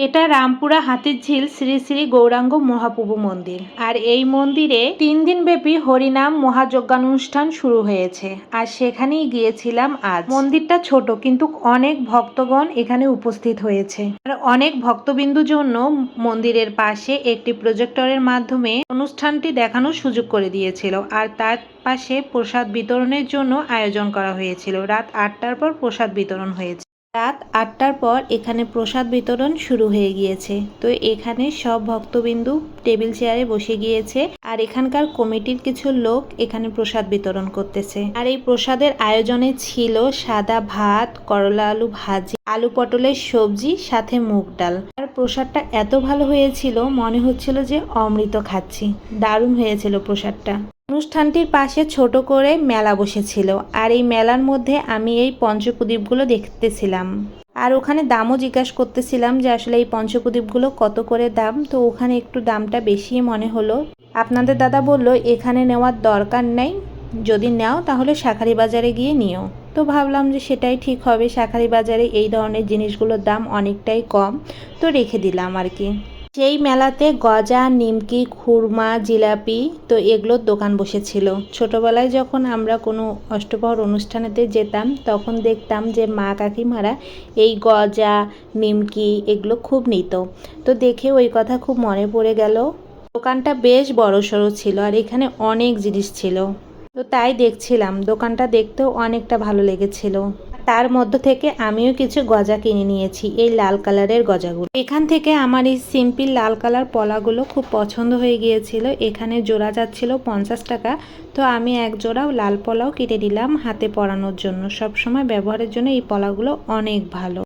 এটা রামপুরা হাতিরঝিল শ্রী শ্রী গৌরাঙ্গ মহাপ্রভু মন্দির। আর এই মন্দিরে 3 দিন ব্যাপী হরিনাম মহাযজ্ঞানুষ্ঠান শুরু হয়েছে, আর সেখানেই গিয়েছিলাম আজ। মন্দিরটা ছোট, কিন্তু অনেক ভক্তগণ এখানে উপস্থিত হয়েছে। আর অনেক ভক্তবিন্দুর জন্য মন্দিরের পাশে একটি প্রজেক্টরের মাধ্যমে অনুষ্ঠানটি দেখানোর সুযোগ করে দিয়েছিল। আর তার পাশে প্রসাদ বিতরণের জন্য আয়োজন করা হয়েছিল। রাত 8টার পর প্রসাদ বিতরণ হয়েছে। রাত 8টার পর এখানে প্রসাদ বিতরণ শুরু হয়ে গিয়েছে। তো এখানে সব ভক্তবিন্দু টেবিল চেয়ারে বসে গিয়েছে, আর এখানকার কমিটির কিছু লোক এখানে প্রসাদ বিতরণ করতেছে। আর এই প্রসাদের আয়োজনে ছিল সাদা ভাত, করলা আলু ভাজি, আলু পটলের সবজি, সাথে মুগ ডাল। আর প্রসাদটা এত ভালো হয়েছিল, মনে হচ্ছিল যে অমৃত খাচ্ছি। দারুণ হয়েছিল প্রসাদটা। অনুষ্ঠানটির পাশে ছোট করে মেলা বসেছিল, আর এই মেলার মধ্যে আমি এই পঞ্চপ্রদীপগুলো দেখতেছিলাম। আর ওখানে দামও জিজ্ঞাসা করতেছিলাম যে আসলে এই পঞ্চপ্রদীপগুলো কত করে দাম। তো ওখানে একটু দামটা বেশি মনে হলো। আপনাদের দাদা বলল এখানে নেওয়ার দরকার নেই, যদি নাও তাহলে শাঁখারি বাজারে গিয়ে নিও। তো ভাবলাম যে সেটাই ঠিক হবে, শাঁখারি বাজারে এই ধরনের জিনিসগুলোর দাম অনেকটাই কম, তো রেখে দিলাম আর কি। সেই মেলাতে গজা, নিমকি, খুরমা, জিলাপি, তো এগুলোর দোকান বসেছিল। ছোটবেলায় যখন আমরা কোনো অষ্টপ্রহর অনুষ্ঠানেতে যেতাম, তখন দেখতাম যে মা কাকিমারা এই গজা, নিমকি এগুলো খুব নিত। তো দেখে ওই কথা খুব মনে পড়ে গেল। দোকানটা বেশ বড়সড় ছিল, আর এখানে অনেক জিনিস ছিল। তো তাই দেখছিলাম, দোকানটা দেখতেও অনেকটা ভালো লেগেছিল। তার মধ্য থেকে আমিও কিছু গজা কিনে নিয়েছি, এই লাল কালারের গজাগুলো। এখান থেকে আমার এই সিম্পল লাল কালার পলাগুলো খুব পছন্দ হয়ে গিয়েছিল। এখানে জোড়া যাচ্ছিল 50 টাকা। তো আমি এক জোড়া লাল পলাও কেটে নিলাম হাতে পরানোর জন্য। সব সময় ব্যবহারের জন্য এই পলাগুলো অনেক ভালো।